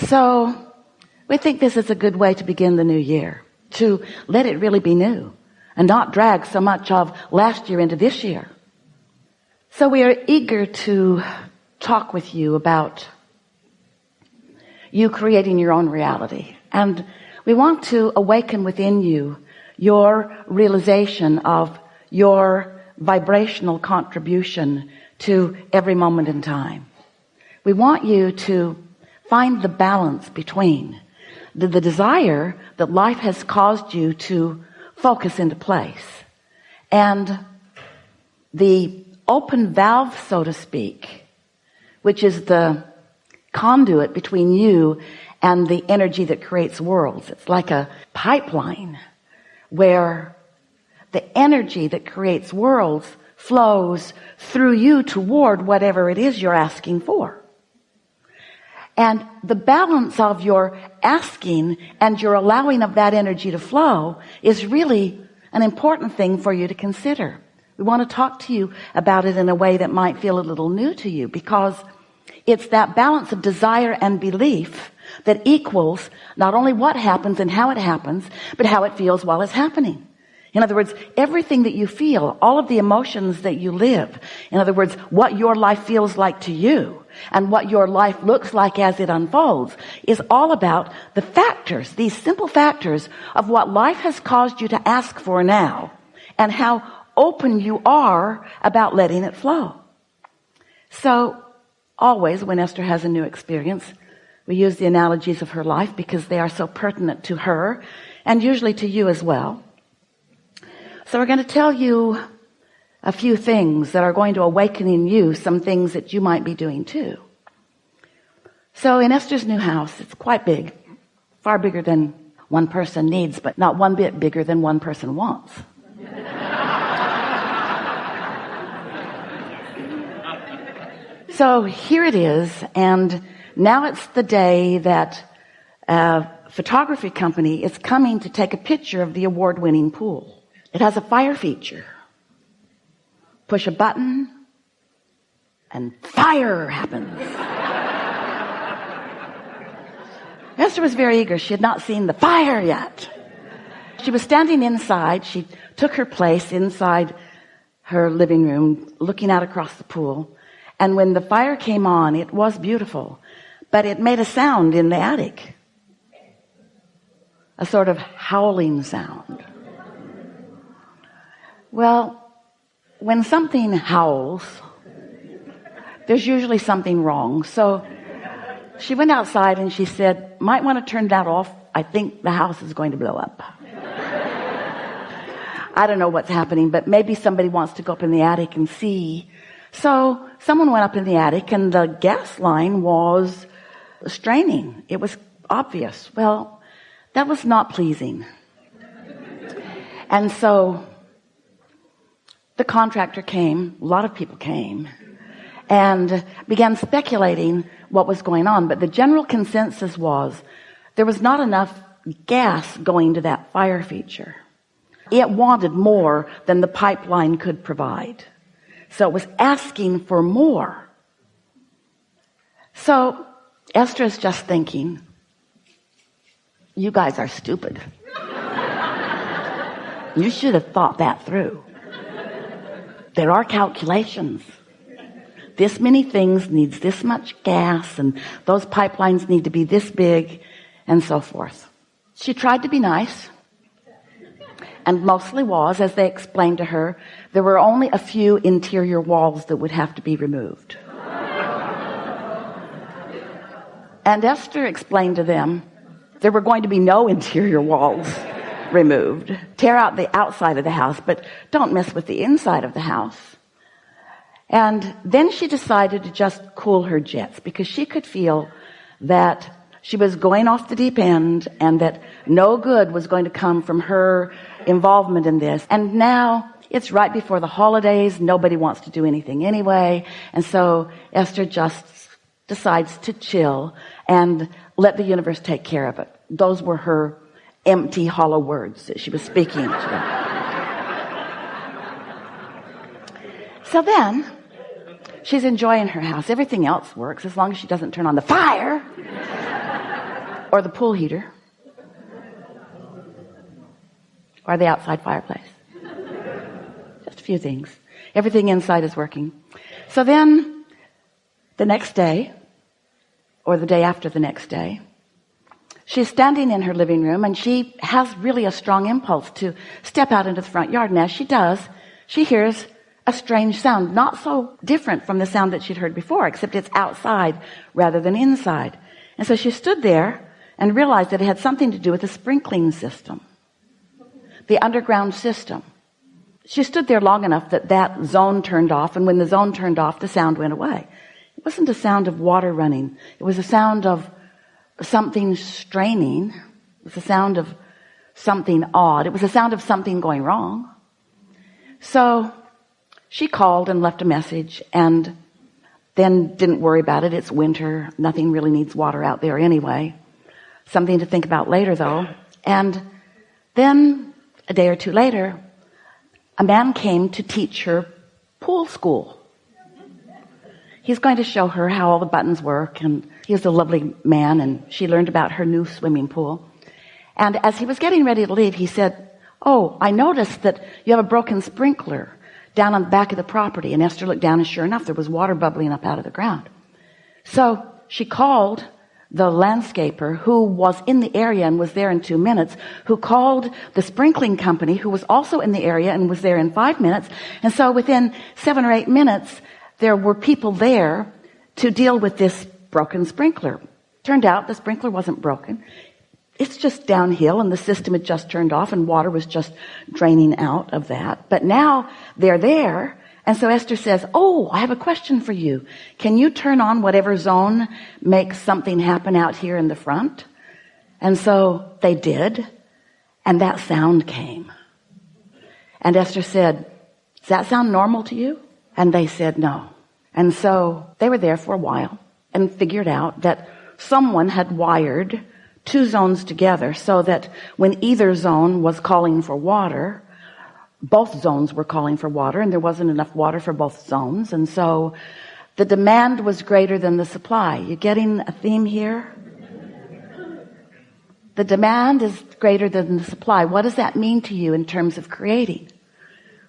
So we think this is a good way to begin the new year, to let it really be new and not drag so much of last year into this year. So we are eager to talk with you about you creating your own reality. And we want to awaken within you your realization of your vibrational contribution to every moment in time. We want you to find the balance between the desire that life has caused you to focus into place and the open valve, so to speak, which is the conduit between you and the energy that creates worlds. It's like a pipeline where the energy that creates worlds flows through you toward whatever it is you're asking for. And the balance of your asking and your allowing of that energy to flow is really an important thing for you to consider. We want to talk to you about it in a way that might feel a little new to you, because it's that balance of desire and belief that equals not only what happens and how it happens, but how it feels while it's happening. In other words, everything that you feel, all of the emotions that you live, in other words, what your life feels like to you and what your life looks like as it unfolds, is all about the factors, these simple factors of what life has caused you to ask for now and how open you are about letting it flow. So always when Esther has a new experience, we use the analogies of her life because they are so pertinent to her and usually to you as well. So we're going to tell you a few things that are going to awaken in you some things that you might be doing too. So in Esther's new house, it's quite big, far bigger than one person needs, but not one bit bigger than one person wants. So here it is, and now it's the day that a photography company is coming to take a picture of the award-winning pool. It has a fire feature. Push a button and fire happens. Esther was very eager. She had not seen the fire yet. She was standing inside. She took her place inside her living room, looking out across the pool. And when the fire came on, it was beautiful, but it made a sound in the attic. A sort of howling sound. Well, when something howls, there's usually something wrong. So she went outside and she said, might want to turn that off. I think the house is going to blow up. I don't know what's happening, but maybe somebody wants to go up in the attic and see. So someone went up in the attic and the gas line was straining. It was obvious. Well, that was not pleasing. And so the contractor came, a lot of people came, and began speculating what was going on. But the general consensus was there was not enough gas going to that fire feature. It wanted more than the pipeline could provide. So it was asking for more. So Esther is just thinking, you guys are stupid. You should have thought that through. There are calculations. This many things needs this much gas, and those pipelines need to be this big, and so forth. She tried to be nice, and mostly was, as they explained to her, there were only a few interior walls that would have to be removed. And Esther explained to them there were going to be no interior walls removed. Tear out the outside of the house, but don't mess with the inside of the house. And then she decided to just cool her jets, because she could feel that she was going off the deep end and that no good was going to come from her involvement in this. And now it's right before the holidays. Nobody wants to do anything anyway. And so Esther just decides to chill and let the universe take care of it. Those were her empty, hollow words that she was speaking to them. So then she's enjoying her house. Everything else works as long as she doesn't turn on the fire. or the pool heater, or the outside fireplace. Just a few things. Everything inside is working. So then the next day, or the day after the next day, she's standing in her living room and she has really a strong impulse to step out into the front yard. And as she does, she hears a strange sound, not so different from the sound that she'd heard before, except it's outside rather than inside. And so she stood there and realized that it had something to do with the sprinkling system, the underground system. She stood there long enough that that zone turned off, and when the zone turned off, the sound went away. It wasn't a sound of water running. It was a sound of something straining. It was a sound of something odd. It was a sound of something going wrong. So she called and left a message and then didn't worry about it. It's winter. Nothing really needs water out there anyway. Something to think about later, though. And then a day or two later, a man came to teach her pool school. He's going to show her how all the buttons work, and he's a lovely man, and she learned about her new swimming pool. And as he was getting ready to leave, he said, "Oh, I noticed that you have a broken sprinkler down on the back of the property." And Esther looked down, and sure enough, there was water bubbling up out of the ground. So she called the landscaper, who was in the area and was there in 2 minutes, who called the sprinkling company, who was also in the area and was there in 5 minutes. And so within 7 or 8 minutes, there were people there to deal with this broken sprinkler. Turned out the sprinkler wasn't broken. It's just downhill, and the system had just turned off, and water was just draining out of that. But now they're there. And so Esther says, "Oh, I have a question for you. Can you turn on whatever zone makes something happen out here in the front?" And so they did. And that sound came. And Esther said, "Does that sound normal to you?" And they said no. And so they were there for a while and figured out that someone had wired 2 zones together so that when either zone was calling for water, both zones were calling for water, and there wasn't enough water for both zones. And so the demand was greater than the supply. You getting a theme here? The demand is greater than the supply. What does that mean to you in terms of creating?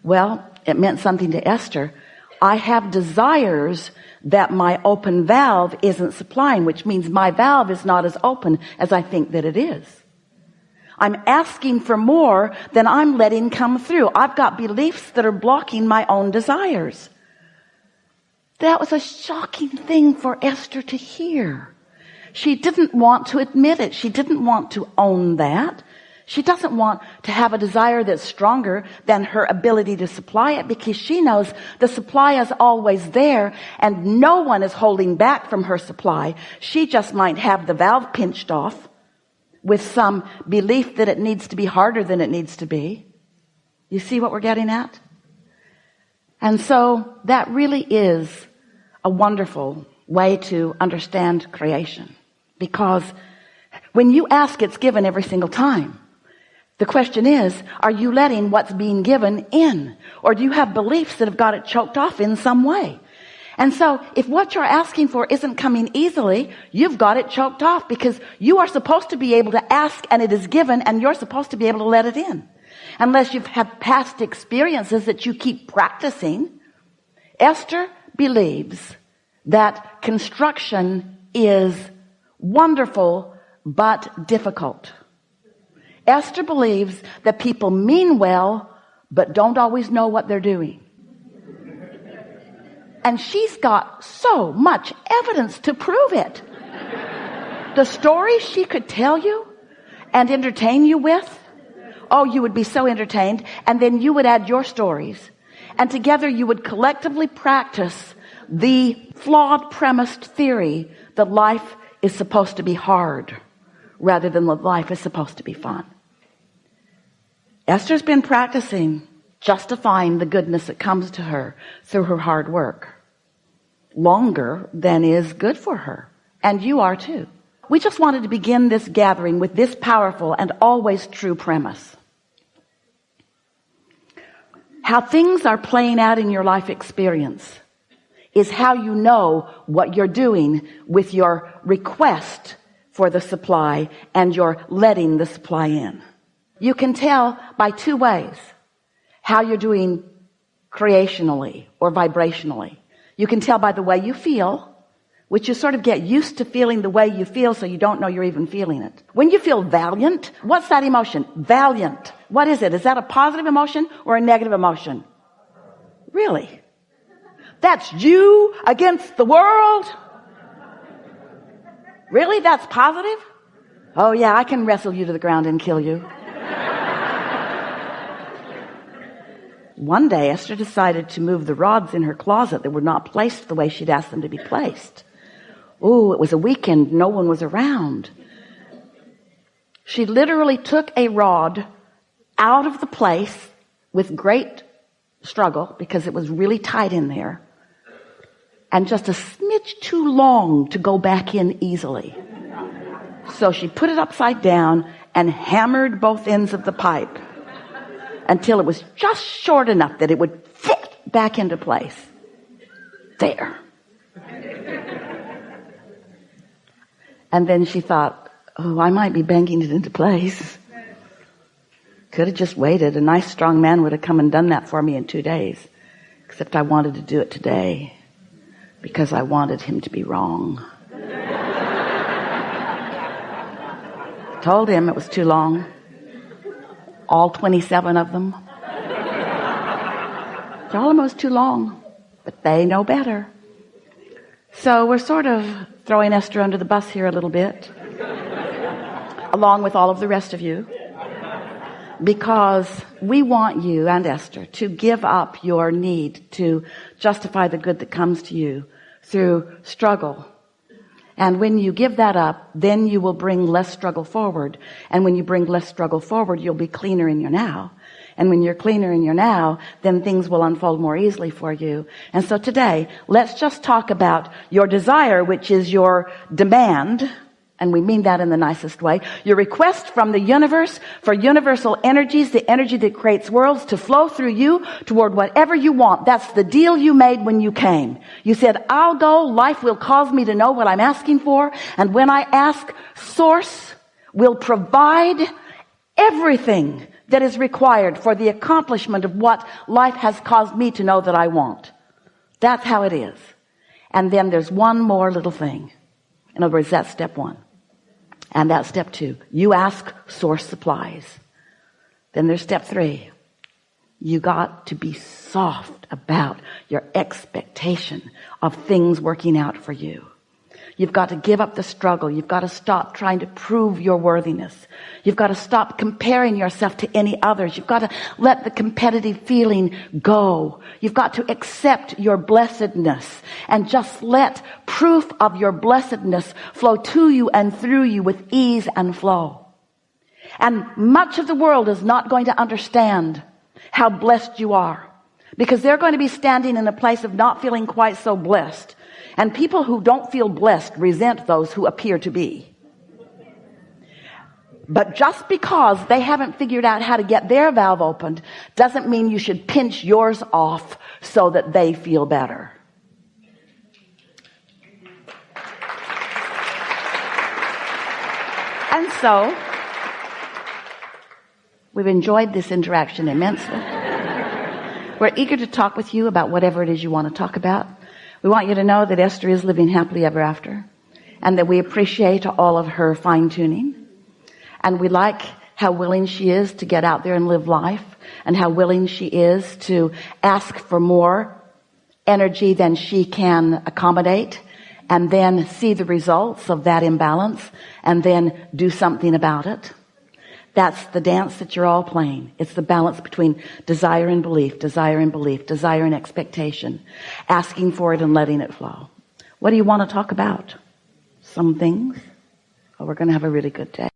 Well, it meant something to Esther. I have desires that my open valve isn't supplying, which means my valve is not as open as I think that it is. I'm asking for more than I'm letting come through. I've got beliefs that are blocking my own desires. That was a shocking thing for Esther to hear. She didn't want to admit it. She didn't want to own that. She doesn't want to have a desire that's stronger than her ability to supply it, because she knows the supply is always there and no one is holding back from her supply. She just might have the valve pinched off with some belief that it needs to be harder than it needs to be. You see what we're getting at? And so that really is a wonderful way to understand creation, because when you ask, it's given every single time. The question is, are you letting what's being given in? Or do you have beliefs that have got it choked off in some way? And so if what you're asking for isn't coming easily, you've got it choked off, because you are supposed to be able to ask and it is given, and you're supposed to be able to let it in. Unless you've had past experiences that you keep practicing. Esther believes that construction is wonderful but difficult. Esther believes that people mean well, but don't always know what they're doing. And she's got so much evidence to prove it. The stories she could tell you and entertain you with, oh, you would be so entertained. And then you would add your stories. And together you would collectively practice the flawed premised theory that life is supposed to be hard rather than that life is supposed to be fun. Esther's been practicing justifying the goodness that comes to her through her hard work longer than is good for her. And you are too. We just wanted to begin this gathering with this powerful and always true premise. How things are playing out in your life experience is how you know what you're doing with your request for the supply and you're letting the supply in. You can tell by two ways how you're doing creationally or vibrationally. You can tell by the way you feel, which you sort of get used to feeling the way you feel so you don't know you're even feeling it. When you feel valiant, what's that emotion? Valiant. What is it? Is that a positive emotion or a negative emotion? Really? That's you against the world? Really? That's positive? Oh yeah, I can wrestle you to the ground and kill you. One day Esther decided to move the rods in her closet that were not placed the way she'd asked them to be placed. Oh, it was a weekend. No one was around. She literally took a rod out of the place with great struggle because it was really tight in there and just a smidge too long to go back in easily. So she put it upside down and hammered both ends of the pipe until it was just short enough that it would fit back into place. There. And then she thought, oh, I might be banging it into place. Could have just waited. A nice strong man would have come and done that for me in 2 days. Except I wanted to do it today because I wanted him to be wrong. Told him it was too long. All 27 of them. Told him it was too long. But they know better. So we're sort of throwing Esther under the bus here a little bit, along with all of the rest of you, because we want you and Esther to give up your need to justify the good that comes to you through struggle. And when you give that up, then you will bring less struggle forward. And when you bring less struggle forward, you'll be cleaner in your now. And when you're cleaner in your now, then things will unfold more easily for you. And so today, let's just talk about your desire, which is your demand. And we mean that in the nicest way. Your request from the universe for universal energies, the energy that creates worlds, to flow through you toward whatever you want. That's the deal you made when you came. You said, I'll go. Life will cause me to know what I'm asking for. And when I ask, Source will provide everything that is required for the accomplishment of what life has caused me to know that I want. That's how it is. And then there's one more little thing. In other words, that's step one. And that's step two. You ask, Source supplies. Then there's step three. You got to be soft about your expectation of things working out for you. You've got to give up the struggle. You've got to stop trying to prove your worthiness. You've got to stop comparing yourself to any others. You've got to let the competitive feeling go. You've got to accept your blessedness and just let proof of your blessedness flow to you and through you with ease and flow. And much of the world is not going to understand how blessed you are, because they're going to be standing in a place of not feeling quite so blessed. And people who don't feel blessed resent those who appear to be. But just because they haven't figured out how to get their valve opened doesn't mean you should pinch yours off so that they feel better. And so, we've enjoyed this interaction immensely. We're eager to talk with you about whatever it is you want to talk about. We want you to know that Esther is living happily ever after, and that we appreciate all of her fine-tuning, and we like how willing she is to get out there and live life, and how willing she is to ask for more energy than she can accommodate, and then see the results of that imbalance, and then do something about it. That's the dance that you're all playing. It's the balance between desire and belief, desire and belief, desire and expectation, asking for it and letting it flow. What do you want to talk about? Some things? Oh, we're going to have a really good day.